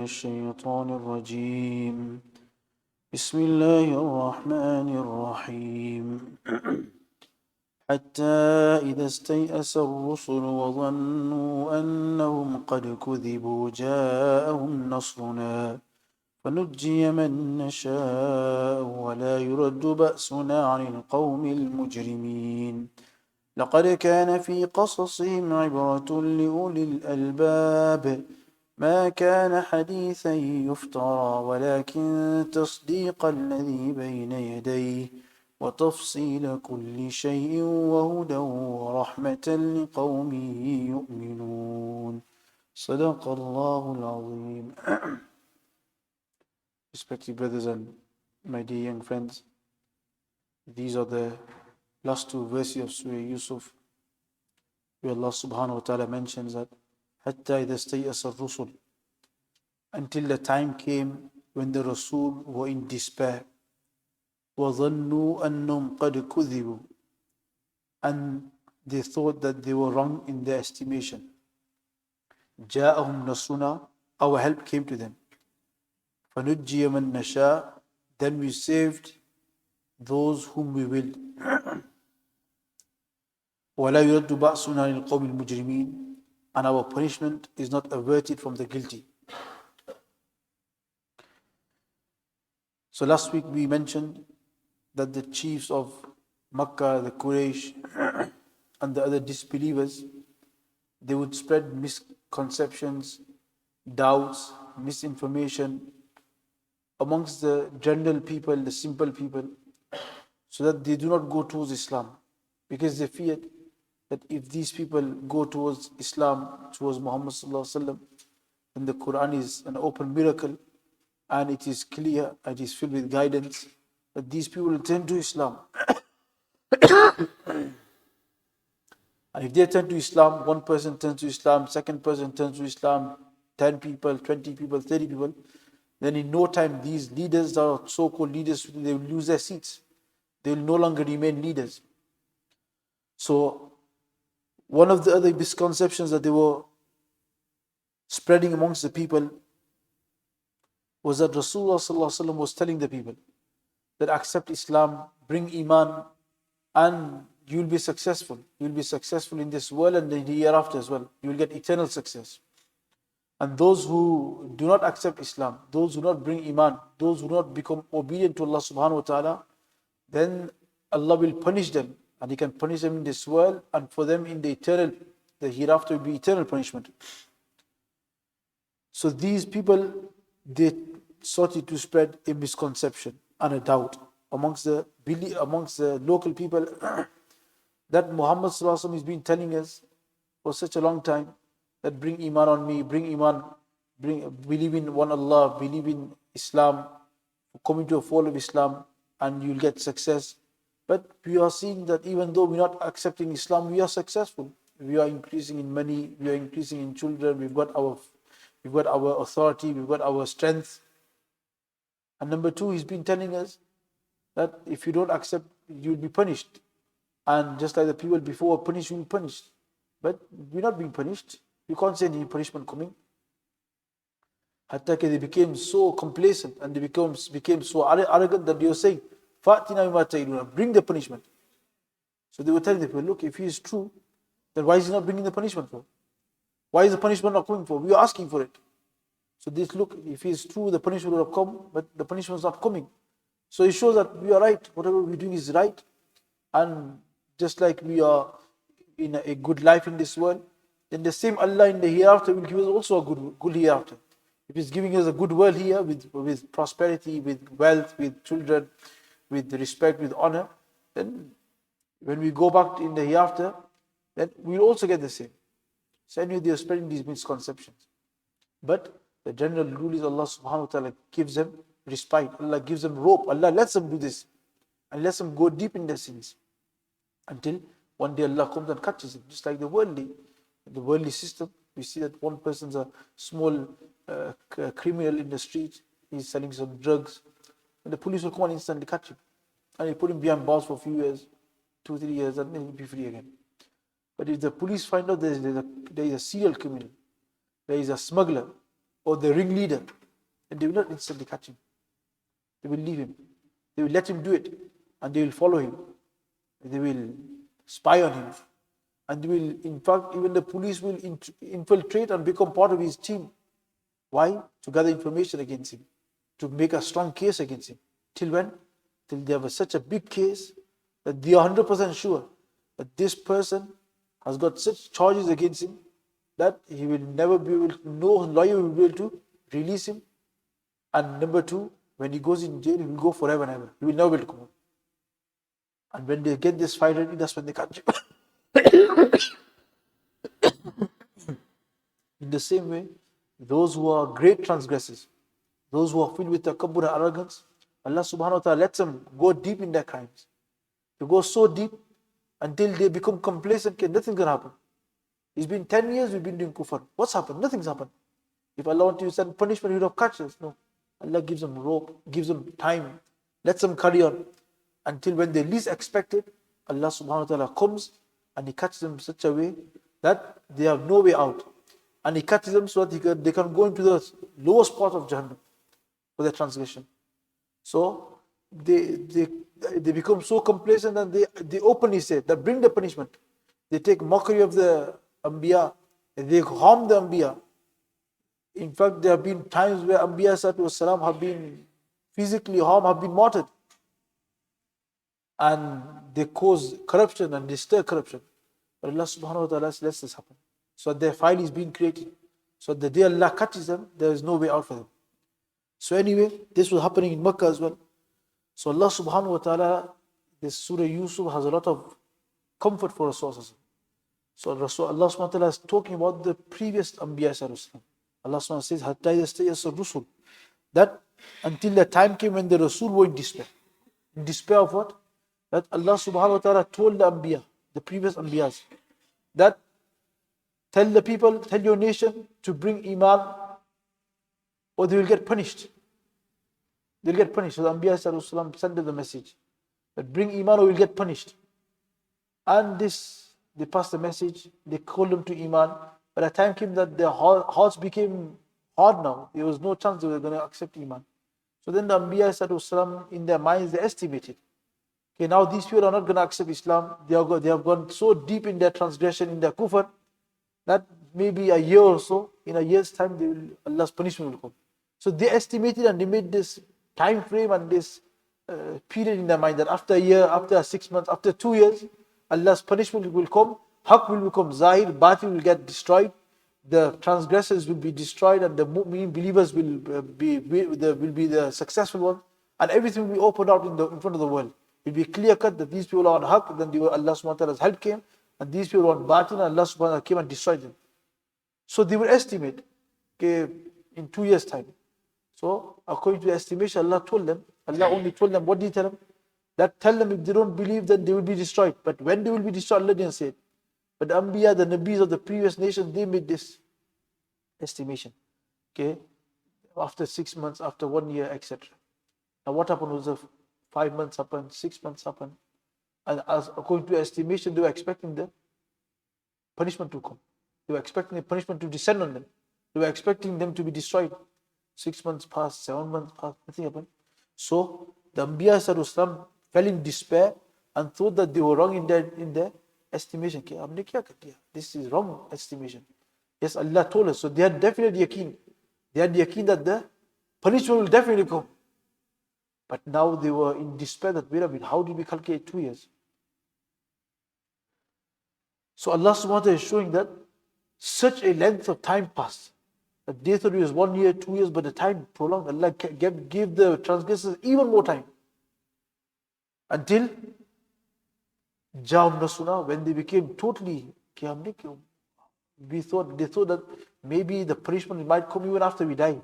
الشيطان الرجيم بسم الله الرحمن الرحيم حتى إذا استيأس الرسل وظنوا أنهم قد كذبوا جاءهم نصرنا فنجي من نشاء ولا يرد بأسنا عن القوم المجرمين لقد كان في قصصهم عبرة لأولي الألباب ما كان حديثا يفترى ولكن تصديق الذي بين يديه وتفصيل كل شيء وهدى ورحمة لقوم يؤمنون صدق الله العظيم. Respected brothers and my dear young friends, these are the last two verses of Surah Yusuf, where Allah subhanahu wa ta'ala mentions that حتى إذا استيأس الرسل, until the time came when the Rasul were in despair, وظنوا أنهم قد كذبوا, and they thought that they were wrong in their estimation. جاءهم نصرنا, our help came to them. فنجي من نشاء, then we saved those whom we willed. ولا يرد بأسنا عن القوم المجرمين, and our punishment is not averted from the guilty. So last week we mentioned that the chiefs of Makkah, the Quraysh, and the other disbelievers, they would spread misconceptions, doubts, misinformation amongst the general people, the simple people, so that they do not go towards Islam, because they feared that if these people go towards Islam, towards Muhammad sallallahu alaihi wasallam, then the Quran is an open miracle and it is clear, it is filled with guidance, that these people will turn to Islam. And if they turn to Islam, one person turns to Islam, second person turns to Islam, 10 people, 20 people, 30 people, then in no time these leaders, are so-called leaders, they will lose their seats. They will no longer remain leaders. So one of the other misconceptions that they were spreading amongst the people was that Rasulullah sallallahu alaihi wasallam was telling the people that accept Islam, bring Iman, and you will be successful. You will be successful in this world and in the hereafter as well. You will get eternal success. And those who do not accept Islam, those who do not bring Iman, those who do not become obedient to Allah subhanahu wa ta'ala, then Allah will punish them. And He can punish them in this world, and for them in the hereafter will be eternal punishment. So these people, they sought to spread a misconception and a doubt amongst the local people that Muhammad sallallahu alaihi wasallam has been telling us for such a long time, that bring Iman on me, bring Iman, believe in one Allah, believe in Islam, come into a fold of Islam, and you'll get success. But we are seeing that even though we're not accepting Islam, we are successful. We are increasing in money, we are increasing in children, we've got our authority, we've got our strength. And number two, he's been telling us that if you don't accept, you'll be punished. And just like the people before were punished, you'll be punished. But we're not being punished. You can't see any punishment coming. Hatta they became so complacent and they became so arrogant that they were saying, Fa'tina bima ta'iduna, bring the punishment. So they were telling the people, look, if he is true, then why is he not bringing the punishment for? Why is the punishment not coming for? We are asking for it. So this, look, if he is true, the punishment will have come, but the punishment is not coming. So it shows that we are right. Whatever we're doing is right. And just like we are in a good life in this world, then the same Allah in the hereafter will give us also a good hereafter. If He's giving us a good world here with prosperity, with wealth, with children, with respect, with honor, then when we go back in the hereafter, then we'll also get the same. So anyway, they are spreading these misconceptions. But the general rule is Allah subhanahu wa ta'ala gives them respite. Allah gives them rope. Allah lets them do this and lets them go deep in their sins until one day Allah comes and catches them. Just like the worldly system, we see that one person's a small criminal in the street, he's selling some drugs, and the police will come and instantly catch him. And they put him behind bars for a few years, 2-3 years, and then he'll be free again. But if the police find out there is a serial criminal, there is a smuggler, or the ringleader, and they will not instantly catch him. They will leave him. They will let him do it, and they will follow him. They will spy on him, and they will, in fact, even the police will infiltrate and become part of his team. Why? To gather information against him, to make a strong case against him. Till when? Till they have such a big case that they are 100% sure that this person has got such charges against him that he will never be able to, no lawyer will be able to release him. And number two, when he goes in jail, he will go forever and ever. He will never be able to come out. And when they get this fight ready, that's when they catch him. In the same way, those who are great transgressors, those who are filled with takabbur and arrogance, Allah subhanahu wa ta'ala lets them go deep in their crimes. They go so deep until they become complacent, okay, nothing's going to happen. It's been 10 years we've been doing kufr. What's happened? Nothing's happened. If Allah wanted to send punishment, He would have catched us. No. Allah gives them rope, gives them time, lets them carry on until when they least expect it, Allah subhanahu wa ta'ala comes and He catches them in such a way that they have no way out. And He catches them so that they can go into the lowest part of Jahannam for their transgression. So they become so complacent and they openly say that bring the punishment. They take mockery of the Anbiya, they harm the Anbiya. In fact, there have been times where Anbiya ﷺ have been physically harmed, have been martyred. And they cause corruption and they stir corruption. But Allah subhanahu wa ta'ala lets this happen. So their file is being created. So the day Allah catches them, there is no way out for them. So anyway, this was happening in Makkah as well. So Allah subhanahu wa ta'ala, this Surah Yusuf has a lot of comfort for Rasulullah. So Allah subhanahu wa ta'ala is talking about the previous Anbiya sallallahu. Allah subhanahu wa ta'ala says, Hatta yastayasa rusul. That until the time came when the Rasul were in despair. In despair of what? That Allah subhanahu wa ta'ala told the Anbiya, the previous Anbiyas, that tell the people, tell your nation to bring Iman or they will get punished. They'll get punished. So the Anbiya sallallahu sent them the message that bring Iman or you'll get punished. And they passed the message, they called them to Iman. But the time came that their hearts became hard now. There was no chance they were going to accept Iman. So then the Anbiya sallallahu in their minds, they estimated, okay, now these people are not going to accept Islam. They have gone so deep in their transgression, in their kufr, that maybe a year or so, in a year's time, Allah's punishment will come. So they estimated and they made this time frame and this period in their mind that after a year, after 6 months, after 2 years, Allah's punishment will come, haqq will become zahir, batil will get destroyed, the transgressors will be destroyed, and the mu'min believers will be the successful ones, and everything will be opened out in front of the world. It will be clear cut that these people are on haqq, then Allah subhanahu wa ta'ala's help came, and these people were on batil, and Allah subhanahu wa ta'ala came and destroyed them. So they would estimate, okay, in 2 years' time. So according to the estimation, Allah only told them, what did He tell them? That tell them if they don't believe, then they will be destroyed. But when they will be destroyed, Allah didn't say it. But the Anbiya, the Nabis of the previous nations, they made this estimation. Okay, after 6 months, after 1 year, etc. Now what happened was 5 months happened, 6 months happened. And as according to estimation, they were expecting the punishment to come. They were expecting the punishment to descend on them. They were expecting them to be destroyed. 6 months passed, 7 months passed, nothing happened. So the Anbiya sallallahu fell in despair and thought that they were wrong in their estimation. This is wrong estimation. Yes, Allah told us. So they had definite yaqeen. They had yaqeen that the punishment will definitely come. But now they were in despair that, wait a minute, how did we calculate 2 years? So Allah subhanahu wa ta'ala is showing that such a length of time passed. That they thought it was 1 year, 2 years, but the time prolonged. Allah gave the transgressors even more time. Until Jam Nasuna, when they became totally, they thought that maybe the punishment might come even after we die.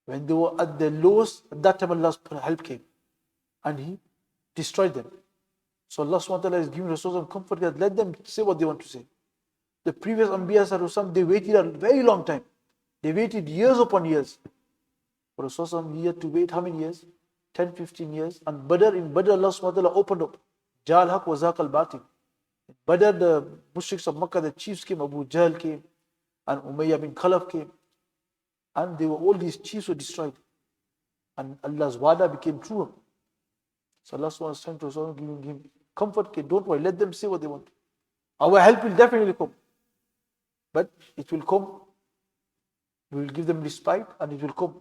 When they were at the lowest, at that time Allah's help came. And He destroyed them. So Allah subhanahu wa ta'ala is giving Rasulullah comfort that let them say what they want to say. The previous Anbiya sallallahu, they waited a very long time. They waited years upon years. For Rasulullah, he had to wait how many years? 10, 15 years. And in Badr, Allah subhanahu wa ta'ala opened up. Ja'al haq wa zaq al batil. In Badr, the mushriks of Makkah, the chiefs came, Abu Jahl came, and Umayyah bin Khalaf came. and all these chiefs were destroyed. And Allah's wa'da became true. So Allah was trying to giving him comfort. Okay, don't worry, let them say what they want. Our help will definitely come. But it will come. We will give them respite and it will come.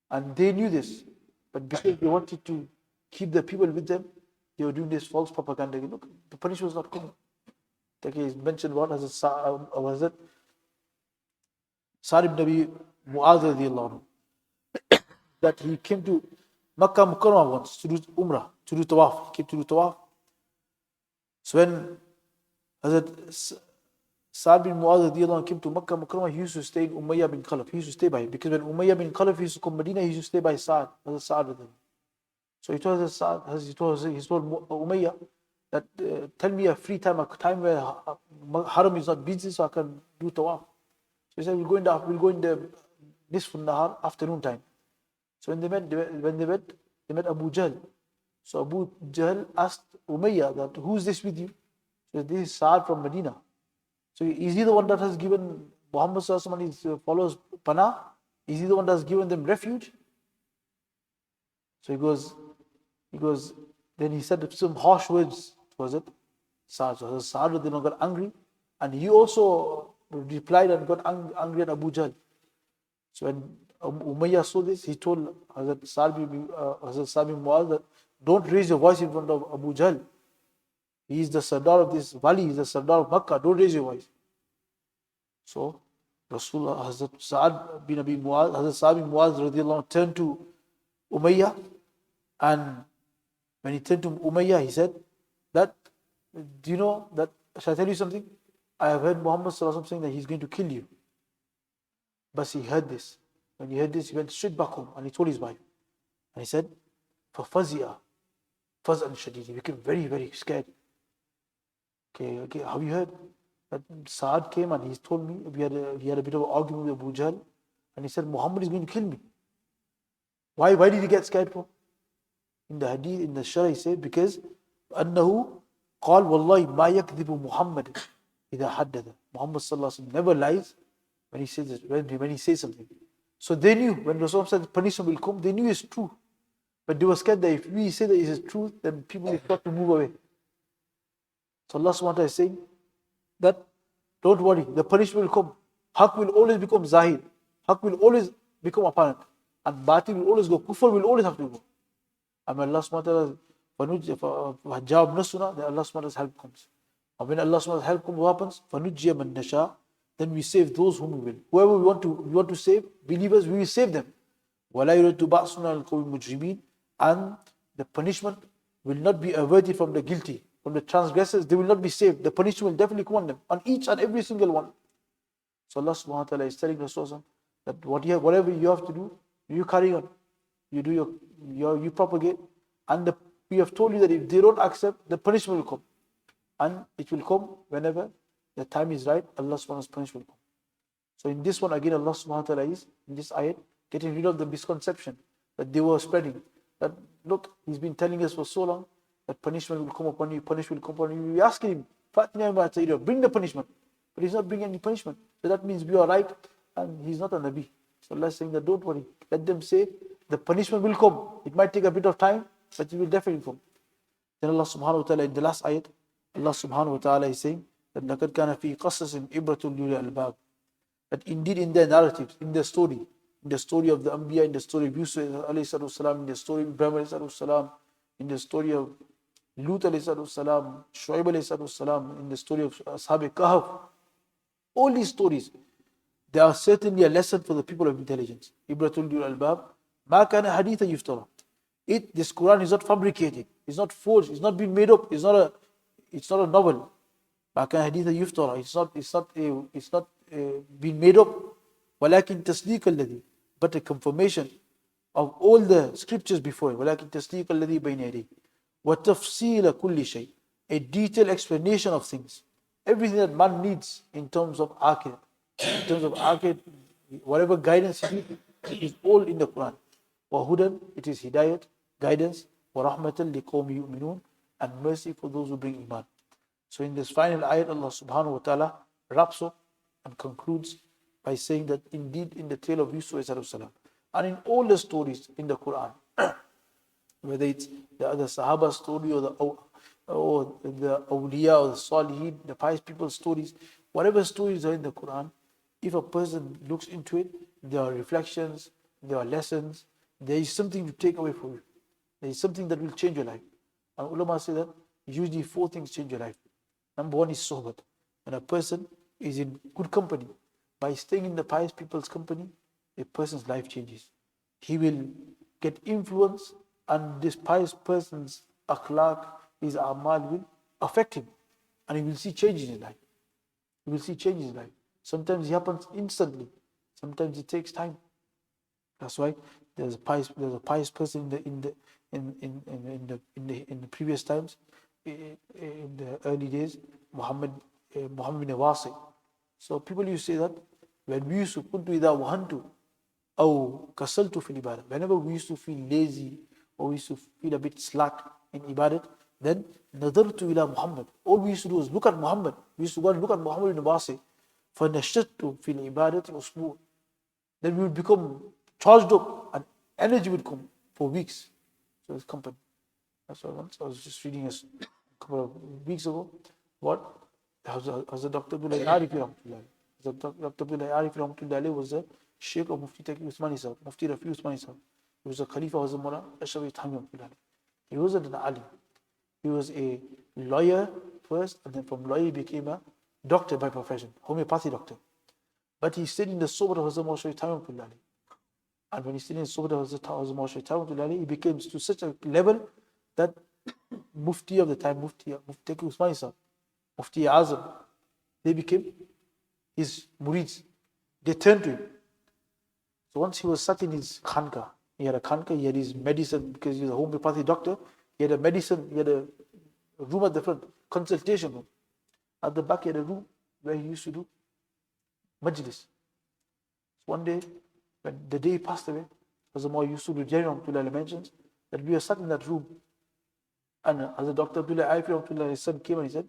And they knew this. But because they wanted to keep the people with them, they were doing this false propaganda. Look, the punishment was not coming. Okay, he's mentioned what? Was it Sa'd ibn Abi Mu'adh radiallahu anhu, that he came to Makkah Mukarramah once to do Umrah, to do Tawaf. He came to do Tawaf. So when Hazrat Sa'd bin Mu'adh radiallahu anhu came to Makkah Mukarramah, he used to stay in Umayyah bin Khalaf. He used to stay by him. Because when Umayyah bin Khalaf used to come Medina, he used to stay by Sa'd, Hazrat Sa'd with him. So he told Umayyah that tell me a free time, a time where Haram is not busy, so I can do Tawaf. So he said, we'll go in the Nisf Nahar, afternoon time. So when they met Abu Jahl. So Abu Jahl asked Umayyah that, who's this with you? So this is Sa'd from Medina. So is he the one that has given Muhammad Sallallahu Alaihi Wasallam and his followers Panah? Is he the one that has given them refuge? So he goes, then he said some harsh words towards it. Sa'd got angry, and he also replied and got angry at Abu Jahl. So when Umayyah saw this, he told Hazrat Sa'd bin Mu'adh that don't raise your voice in front of Abu Jahl. He is the Sardar of this valley, he is the Sardar of Makkah, don't raise your voice. So Rasulullah, Hazrat Sa'd bin Mu'adh radiallahu anhu turned to Umayyah, and when he turned to Umayyah, he said that, do you know that, shall I tell you something? I have heard Muhammad Sallallahu Alaihi Wasallam saying that he's going to kill you. But he heard this. When he heard this, he went straight back home and he told his wife. And he said, فَفَزِئَ فَزْعًا شَدِيدًا. He became very, very scared. Okay, have you heard that Sa'd came and he told me, he had a bit of an argument with Abu Jahl, and he said, Muhammad is going to kill me. Why did he get scared for? In the hadith, in the Shara, he said, because أنه قال والله ما يكذب محمد إذا حدث. Muhammad Sallallahu Alaihi Wasallam never lies when he says it, when he says something. So they knew when Rasulullah said punishment will come, they knew it's true. But they were scared that if we say that it is true, then people will start to move away. So Allah Subhanahu wa Ta'ala is saying that don't worry, the punishment will come. Haqq will always become zahir. Haqq will always become apparent. And batil will always go. Kufr will always have to go. And when Allah Subhanahu wa Ta'ala jawab nasuna, then Allah Subhanahu wa Ta'ala's help comes. And when Allah Subhanahu wa Ta'ala's help comes, what happens? فَنُجِّيَ مَن نَشَاءُ. Then we save those whom we will. Whoever we want to save, believers, we will save them. وَلَا يُرَدُّ بَعْصُنَا الْقَوْمِ الْمُجْرِمِينَ. And the punishment will not be averted from the guilty, from the transgressors. They will not be saved. The punishment will definitely come on them, on each and every single one. So Allah Subhanahu wa Ta'ala is telling Rasulullah that whatever you have to do, you carry on. You do you propagate. And we have told you that if they don't accept, the punishment will come. And it will come whenever the time is right. Allah Subhanahu wa Ta'ala's punishment will come. So in this one again, Allah Subhanahu wa Ta'ala is, in this ayat, getting rid of the misconception that they were spreading. That look, he's been telling us for so long that punishment will come upon you, punishment will come upon you. We ask him, bring the punishment. But he's not bringing any punishment. So that means we are right and he's not a Nabi. So Allah is saying that don't worry. Let them say the punishment will come. It might take a bit of time, but it will definitely come. Then Allah Subhanahu wa Ta'ala in the last ayat, Allah Subhanahu wa Ta'ala is saying that لَقَدْ كَانَ فِي قَصَصٍ إِبْرَةٌ لِأُولِي الْأَلْبَابِ. That indeed in their narratives, in their story of the Anbiya, in the story of Yusuf alayhi salam, in the story of Ibrahim alayhi salam, in the story of Lut alayhi salam, Shu'aib alayhi salam, in the story of Ashab Kahf, all these stories, they are certainly a lesson for the people of intelligence. Ibratul lil albab, ma kana haditha yuftara. This Quran is not fabricated, it's not forged, it's not been made up, it's not a novel. Ma kana haditha yuftara. It's not been made up. ولكن تصديق الذي, but a confirmation of all the scriptures before it. ولكن تصديق الذي بين يديه وتفصيل كل شيء. A detailed explanation of things. Everything that man needs in terms of aqidah. In terms of aqidah, whatever guidance he needs, it is all in the Quran. وَهُدًى, it is hidayat, guidance. وَرَحْمَةً لِقَوْمِ يُؤْمِنُونَ, and mercy for those who bring iman. So in this final ayat, Allah Subhanahu wa Ta'ala wraps up and concludes by saying that indeed in the tale of Yusuf salam, and in all the stories in the Quran, whether it's the other Sahaba story or the awliya or the Salihin, the pious people's stories, whatever stories are in the Quran, if a person looks into it, there are reflections, there are lessons, there is something to take away from you. There is something that will change your life. And ulama say that usually 4 things change your life. Number 1 is sohbat. When a person is in good company, by staying in the pious people's company, a person's life changes. He will get influence, and this pious person's akhlaq, his amal will affect him, and he will see changes in his life. He will see changes in his life. Sometimes it happens instantly. Sometimes it takes time. That's why there's a pious person in the previous times, in the early days, Muhammad bin Wasi. So people used to say that when we used to kuntu idha wahantu aw kasaltu fil ibadah, whenever we used to feel lazy or we used to feel a bit slack in ibadat, then nadartu ila Muhammad. All we used to do was look at Muhammad. We used to go and look at Muhammad bin Wasi. فَنَشَّدْتُ فِي الْعِبَادَةِ أُسْبُوعٍ. Then we would become charged up and energy would come for weeks. So it's company. That's why once I was just reading a couple of weeks ago what Hazrat Dr. Abdullah Arif Rahmatullah. Dr. Abdullah Arif Rahmatullah was the Sheikh of Mufti Taqi Usmani Sahib, Mufti Rafi Usmani Sahib. He was a Khalifa of Hazrat Mullah Ashrafi Thami Rahmatullah. He wasn't an alim. He was a lawyer first, and then from lawyer he became a doctor by profession, homeopathy doctor. But he stayed in the Sohbat of Hazrat Mawshari Tahimahullah. And when he stayed in the Sohbat of Hazrat Mawshari Tahimahullah, he became to such a level that Mufti of the time, Mufti Taqi Usmani Sahib, Mufti Azam, they became his murids. They turned to him. So once he was sat in his khanka, he had a khanka, he had his medicine, because he was a homeopathy doctor, he had a medicine, he had a room at the front, consultation room. At the back he had a room where he used to do majlis. So one day, when the day he passed away, Hazrat Maulana Yusuf Rahmatullah mentions that we were sat in that room, and as Dr. Abdullah Arif Rahmatullah, his son, came and he said,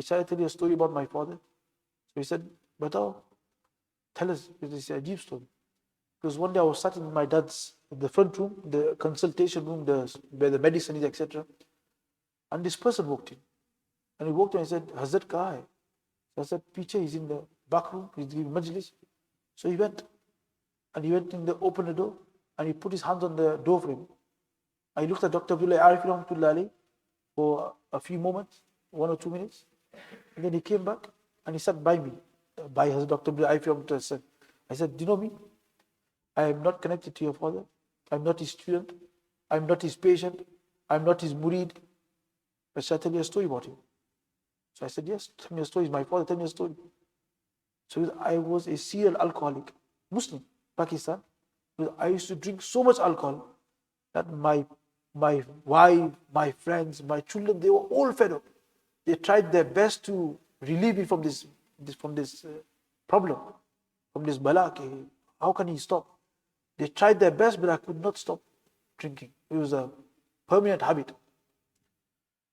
"Shall I tell you a story about my father?" So he said, "Batao, tell us." It's a deep story. Because one day I was sat in my dad's, in the front room, the consultation room, where the medicine is, etc. And this person walked in. And he walked in and said, "Hazrat kaha hai?" So I said, "Piche, he's in the back room, he's giving majlis." So he went. And he went in, opened the door, and he put his hands on the door frame. I looked at Dr. Abdullah Arif Rahmatullah for a few moments, 1 or 2 minutes. And then he came back and he sat by me, by Dr. Abdullah Arif Rahmatullah. I said, "Do you know me? I am not connected to your father. I'm not his student. I'm not his patient. I'm not his murid. But shall I tell you a story about him?" So I said, "Yes, tell me a story. He's my father. Tell me a story." So I was a serial alcoholic, Muslim, Pakistan. I used to drink so much alcohol that my wife, my friends, my children, they were all fed up. They tried their best to relieve me from this problem, from this bala. How can he stop? They tried their best, but I could not stop drinking. It was a permanent habit.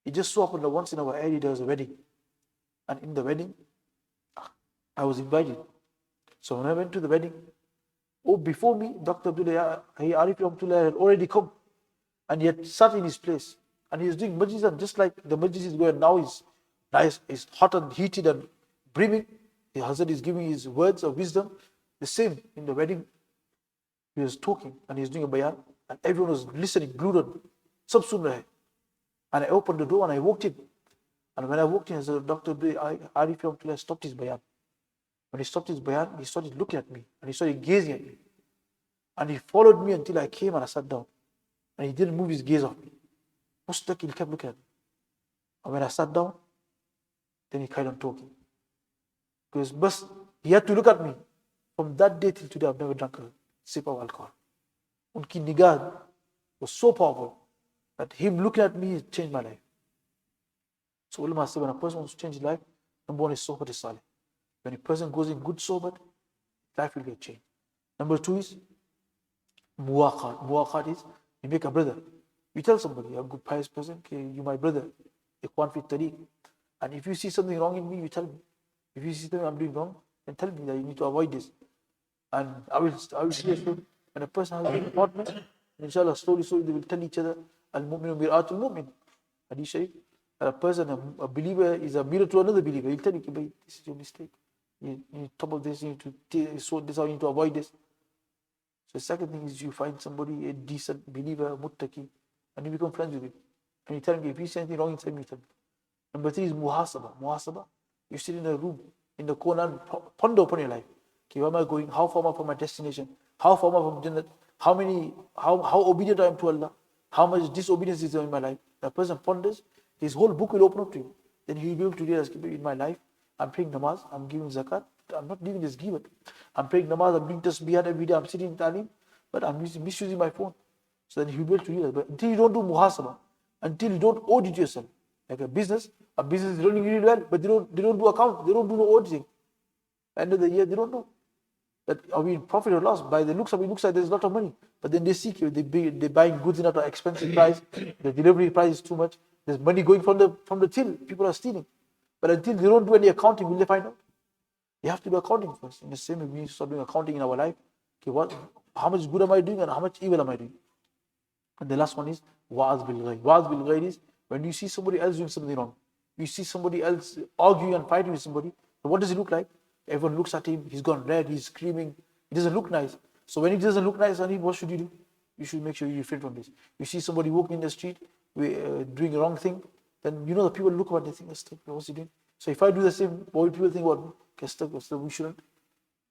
It just so happened that once in our area there was a wedding. And in the wedding, I was invited. So when I went to the wedding, before me, Dr. Abdullah Arif Rahmatullah had already come. And he had sat in his place. And he was doing majlis, and just like the majlis is going now, is nice, is hot and heated and brimming. The Hazrat is giving his words of wisdom. The same in the wedding. He was talking and he was doing a bayan, and everyone was listening, glued on. Sab sun rahe. And I opened the door and I walked in. And when I walked in, Dr. Arif Rahmatullah stopped his bayan. When he stopped his bayan, he started looking at me and he started gazing at me. And he followed me until I came and I sat down. And he didn't move his gaze off me. Mustaqil, he kept looking at me. And when I sat down, then he carried on talking. Because he had to look at me. From that day till today, I've never drunk a sip of alcohol. Unki nigah was so powerful that him looking at me changed my life. So ulama say when a person wants to change his life, number 1 is sohbat salih. When a person goes in good sohbat, life will get changed. Number 2 is muwaqat. Muwaqat is you make a brother. You tell somebody, you're a good pious person, okay, you're my brother. Ikhwan fi tariq. And if you see something wrong in me, you tell me. If you see something I'm doing wrong, then tell me that you need to avoid this. And I will see it when a person has a partner, inshallah, slowly, they will tell each other, Al-Mu'minu mir'atul mu'min. Hadith Sharif. A person, a believer is a mirror to another believer. He'll tell you, "Bhai, this is your mistake. You need to topple this, you need to sort this out, you need to avoid this." So the second thing is you find somebody, a decent believer, muttaqi, and you become friends with him. And you tell him, if you say anything wrong, you tell me. Number 3 is muhasabah. Muhasabah, you sit in a room, in the corner, and ponder upon your life. Okay, where am I going? How far am I from my destination? How far am I from Jannat? How obedient I am to Allah? How much disobedience is there in my life? The person ponders, his whole book will open up to him. Then he will be able to realize, in my life, I'm praying namaz, I'm giving zakat, I'm not leaving this given. I'm praying namaz, I'm doing tasbih every day, I'm sitting in talim, but I'm misusing my phone. So then he'll be able to realize. But until you don't do muhasabah, until you don't audit yourself, like a business is running really well, but they don't do account, they don't do no auditing. End of the year, they don't know that are we in profit or loss. By the looks of it, looks like there's a lot of money, but then they seek you, they're buying goods in at an expensive price, the delivery price is too much, there's money going from the till, people are stealing. But until they don't do any accounting, will they find out? You have to do accounting first. In the same way, we need to start doing accounting in our life. Okay, how much good am I doing and how much evil am I doing? And the last one is wa'az bil ghayr. Wa'az bil ghayr is when you see somebody else doing something wrong, you see somebody else arguing and fighting with somebody, what does it look like? Everyone looks at him, he's gone red, he's screaming, it doesn't look nice. So when it doesn't look nice on him, what should you do? You should make sure you refrain from this. You see somebody walking in the street, doing a wrong thing, then you know the people look about it, they think, what's he doing? So if I do the same, what will people think about me? So we shouldn't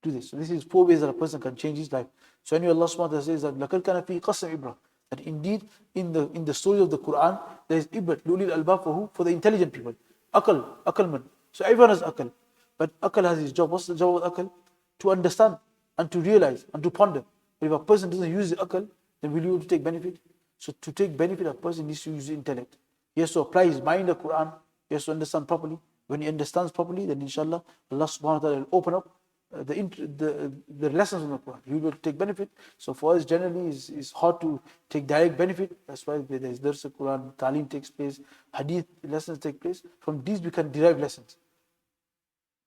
do this. So this is 4 ways that a person can change his life. So anyway, Allah subhanahu wa ta'ala says that لَقَدْ كَانَ فِي قَصَّمْ إِبْرَةٍ, that indeed in the story of the Quran there is ibrat, lulil albab, for the intelligent people. Aqalman. So everyone has aqal. But aqal has his job. What's the job of aqal? To understand and to realize and to ponder. But if a person doesn't use the aqal, then will you be able to take benefit? So to take benefit, a person needs to use the intellect. He has to apply his mind to the Quran. He has to understand properly. When he understands properly, then inshallah, Allah subhanahu wa ta'ala will open up the lessons in the Quran. You will take benefit. So for us generally it's hard to take direct benefit. That's why there is Dars al-Quran, Talim takes place, Hadith lessons take place. From these we can derive lessons.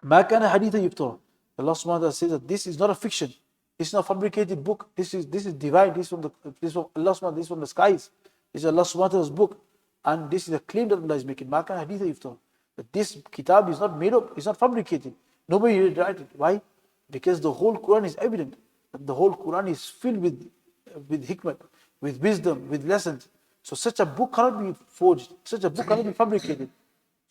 Ma kana haditha yuftara. Allah subhanahu wa ta'ala says that this is not a fiction. This is not a fabricated book. This is divine. This is from Allah subhanahu wa ta'ala. This is from the skies. This is Allah subhanahu wa ta'ala's book. And this is a claim that Allah is making. Ma kana haditha yuftara. That this kitab is not made up. It's not fabricated. Nobody will write it. Why? Because the whole Quran is evident. The whole Quran is filled with hikmah, with wisdom, with lessons. So such a book cannot be forged. Such a book cannot be fabricated.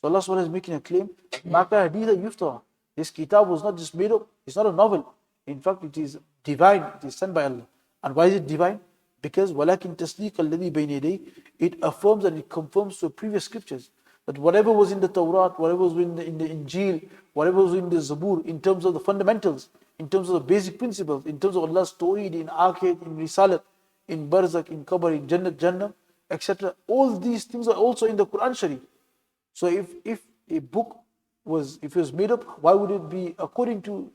So Allah subhanahu wa ta'ala is making a claim. Maka haditha yuftara. This kitab was not just made up. It's not a novel. In fact, it is divine. It is sent by Allah. And why is it divine? Because walakin tasdeeq alladhi bayna yaday, it affirms and it confirms to previous scriptures. That whatever was in the Tawrat, whatever was in the Injil, whatever was in the Zabur, in terms of the fundamentals, in terms of the basic principles, in terms of Allah's Tawheed, in Akhir, in Risalat, in Barzakh, in Qabr, in Jannah, etc. All these things are also in the Quran Sharif. So if a book if it was made up, why would it be according to?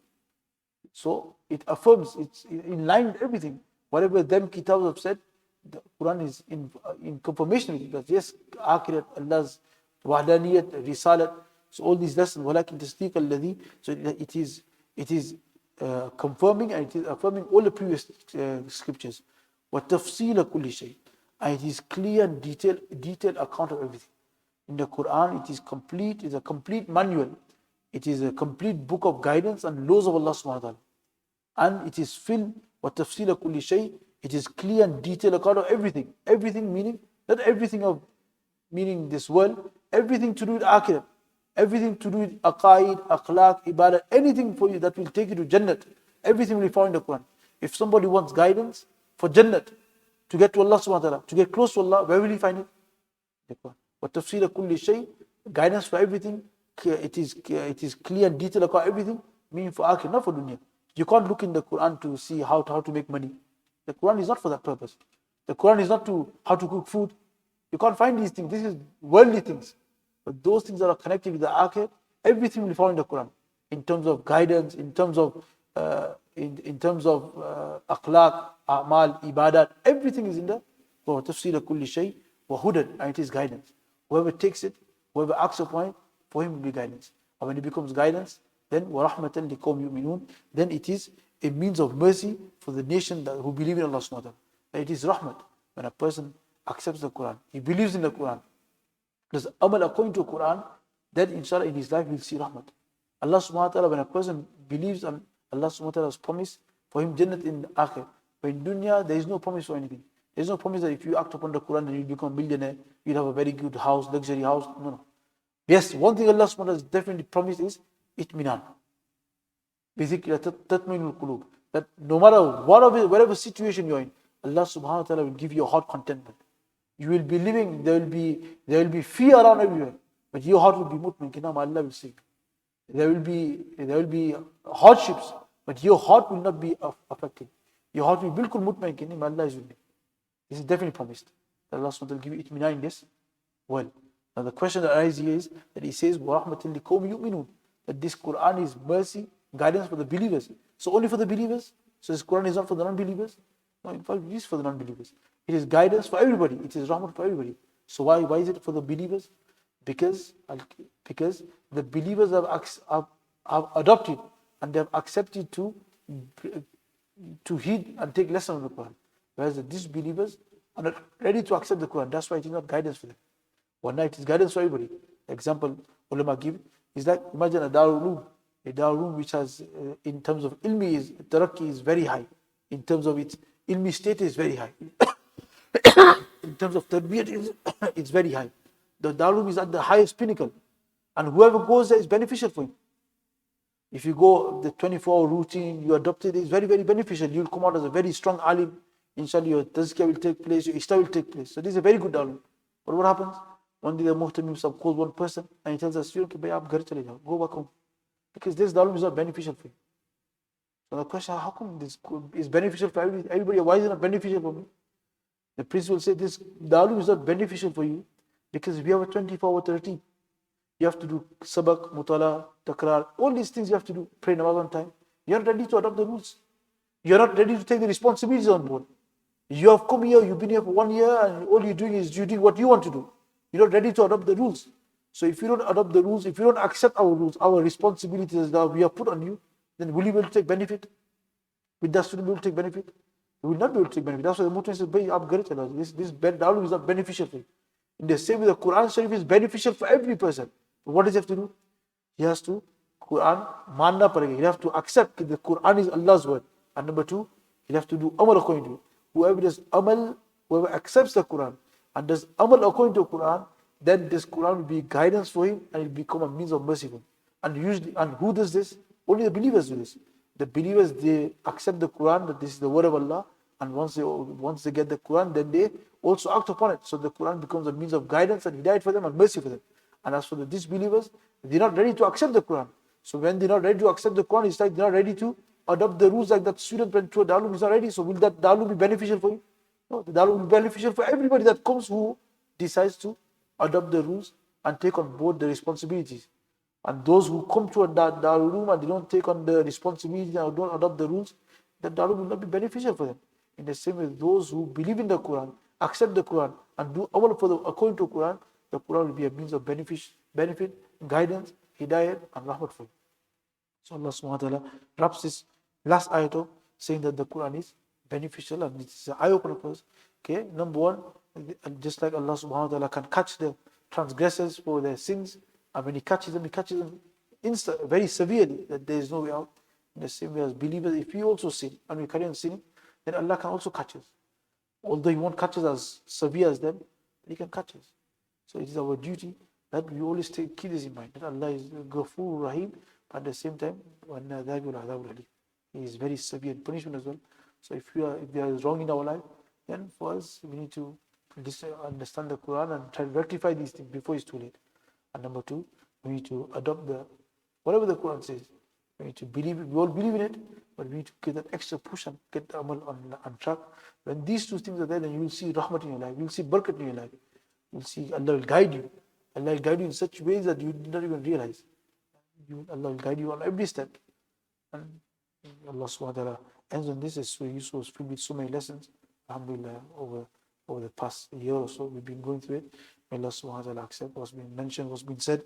So it affirms, it's in line with everything. Whatever them kitabs have said, the Quran is in confirmation with it. That yes, Akhirat, Allah's Wahdaniyat, Risalat, so all these lessons, walakin tasdeeq alladhi, so it is confirming and it is affirming all the previous scriptures. Wa tafseela kulli shay, and it is clear and detailed account of everything. In the Quran, it is complete, it's a complete manual. It is a complete book of guidance and laws of Allah subhanahu wa ta'ala. And it is filled wa tafseela kulli shay, it is clear and detailed account of everything. Everything meaning, not everything of meaning this world, everything to do with Akhirah, everything to do with aqaid, akhlaq, ibadah, anything for you that will take you to Jannat, everything will be found in the Quran. If somebody wants guidance for Jannat, to get to Allah subhanahu wa ta'ala, to get close to Allah, where will he find it? The Quran. Wa tafseela kulli shay, guidance for everything, it is clear and detailed about everything, meaning for Akhirah, not for dunya. You can't look in the Quran to see how to make money. The Quran is not for that purpose. The Quran is not to how to cook food. You can't find these things. This is worldly things. But those things that are connected with the Akhirah, everything will be found in the Quran. In terms of guidance, in terms of akhlaq, a'mal, ibadat, everything is in there. For tafsir kulli shay wa hudan, and it is guidance. Whoever takes it, whoever acts upon it, for him will be guidance. And when it becomes guidance, then wa rahmatan liqawmin yu'minun, then it is a means of mercy for the nation who believe in Allah subhanahu wa ta'ala. It is rahmat. When a person accepts the Quran, he believes in the Quran, does amal according to the Quran, then inshallah in his life he'll see rahmat. Allah subhanahu wa ta'ala, when a person believes on Allah subhanahu wa ta'ala's promise for him Jannat in Akhir, but in dunya there is no promise for anything. There is no promise that if you act upon the Quran then you become a millionaire, you'll have a very good house, luxury house. No. Yes, one thing Allah subhanahu wa ta'ala has definitely promised is itminan. That no matter whatever situation you're in, Allah subhanahu wa ta'ala will give you a heart contentment. You will be living, there will be fear around everywhere, but your heart will be mutmain, Allah will save. There will be hardships, but your heart will not be affected. Your heart will be bilkul mutmain, Allah is with you. This is definitely promised. That Allah subhanahu wa ta'ala will give you itminan in this. Well, now the question that arises here is that he says, وَرَحْمَةٍ لِقَوْمٍ يُؤْمِنُونَ, that this Quran is mercy, guidance for the believers. So only for the believers? So this Quran is not for the non-believers? No, in fact, it is for the non-believers. It is guidance for everybody. It is rahmat for everybody. So why is it for the believers? Because the believers have adopted and they have accepted to heed and take lesson of the Quran. Whereas the disbelievers are not ready to accept the Quran. That's why it is not guidance for them. One night is guidance for everybody. The example ulama give is like, imagine a Darul Uloom which has, in terms of ilmi, tarakki is very high. In terms of its ilmi state is very high. In terms of tarbiyat, it's very high. The Darul Uloom is at the highest pinnacle. And whoever goes there is beneficial for him. If you go the 24-hour routine, you adopt it, it's very, very beneficial. You'll come out as a very strong alim. Inshallah, your tazkiyah will take place, your ishtah will take place. So this is a very good Darul Uloom. But what happens? One day the Muhtamim Sahib calls one person and he tells us, go back home. Because this Darul Uloom is not beneficial for you. So the question, how come this is beneficial for everybody? Why is it not beneficial for me? The principal said this Darul Uloom is not beneficial for you because we have a 24-hour routine. You have to do sabak, mutala, takrar, all these things you have to do. Pray namaz on time. You're not ready to adopt the rules. You're not ready to take the responsibilities on board. You have come here, you've been here for 1 year, and all you're doing is doing what you want to do. You're not ready to adopt the rules. So if you don't adopt the rules, if you don't accept our rules, our responsibilities that we have put on you, then will you be able to take benefit? Will that student be able to take benefit? You will not be able to take benefit. That's why the Muhtamim says, this Darul Uloom is not beneficial for you. In the same way, the Quran Sharif is beneficial for every person. But what does he have to do? He has to Quran manna parega. He has to accept that the Quran is Allah's word. And number two, he has to do amal according to it. Whoever does amal, whoever accepts the Quran and does amal according to the Quran, then this Quran will be guidance for him and it will become a means of mercy for him. And who does this? Only the believers do this. The believers, they accept the Quran, that this is the word of Allah, and once they get the Quran, then they also act upon it. So the Quran becomes a means of guidance and hidayat for them and mercy for them. And as for the disbelievers, they're not ready to accept the Quran. So when they're not ready to accept the Quran, it's like they're not ready to adopt the rules like that student went to a Darul Uloom is not ready. So will that Darul Uloom be beneficial for you? No, the Darul Uloom will be beneficial for everybody that comes who decides to adopt the rules and take on board the responsibilities. And those who come to a Darul Uloom and they don't take on the responsibility and don't adopt the rules, that Darul Uloom will not be beneficial for them. In the same way, those who believe in the Quran, accept the Quran, and do amal according to the Quran will be a means of benefit, guidance, hidayat, and rahmat for you. So Allah subhanahu wa ta'ala wraps this last ayat up saying that the Quran is beneficial and it's an eye-opener for us. Okay, number one, just like Allah subhanahu wa ta'ala can catch the transgressors for their sins, and when He catches them very severely, that there is no way out. In the same way as believers, if we also sin and we carry on sinning, then Allah can also catch us. Although He won't catch us as severe as them, but He can catch us. So it is our duty that we always keep this in mind, that Allah is Ghafur Rahim, but at the same time, He is very severe in punishment as well. So if there is wrong in our life, then for us, we need to understand the Quran and try to rectify these things before it's too late. And number two, we need to adopt whatever the Quran says. We need to believe it. We all believe in it, but we need to get that extra push and get the amal on track. When these two things are there, then you will see rahmat in your life. You will see barakat in your life. You will see Allah will guide you. Allah will guide you in such ways that you did not even realize. Allah will guide you on every step. And Allah subhanahu wa ta'ala ends on this. It's so useful. It's filled with so many lessons. Alhamdulillah, over the past year or so, we've been going through it. May Allah subhanahu wa ta'ala accept what's been mentioned, what's been said.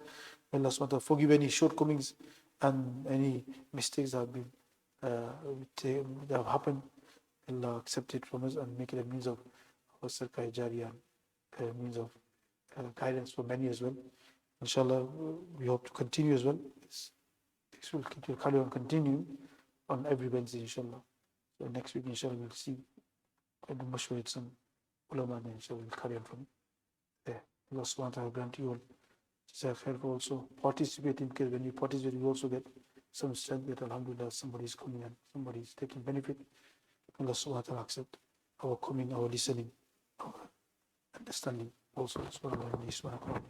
May Allah subhanahu wa ta'ala forgive any shortcomings and any mistakes that have been that have happened. Allah accept it from us and make it a means of our Sarkar Jariya, a means of guidance for many as well. Inshallah, we hope to continue as well. This will carry on continuing on every Wednesday, inshallah. So next week, inshallah, we'll see the mashwar some ulama, and inshallah, we'll carry on from there. Allah subhanahu wa ta'ala grant you all Jazaak khair for also participating, because when you participate, you also get some strength that Alhamdulillah, somebody is coming and somebody is taking benefit. Allah subhanahu wa ta'ala accept our coming, our listening, our understanding also. Subhanallah, subhanallah,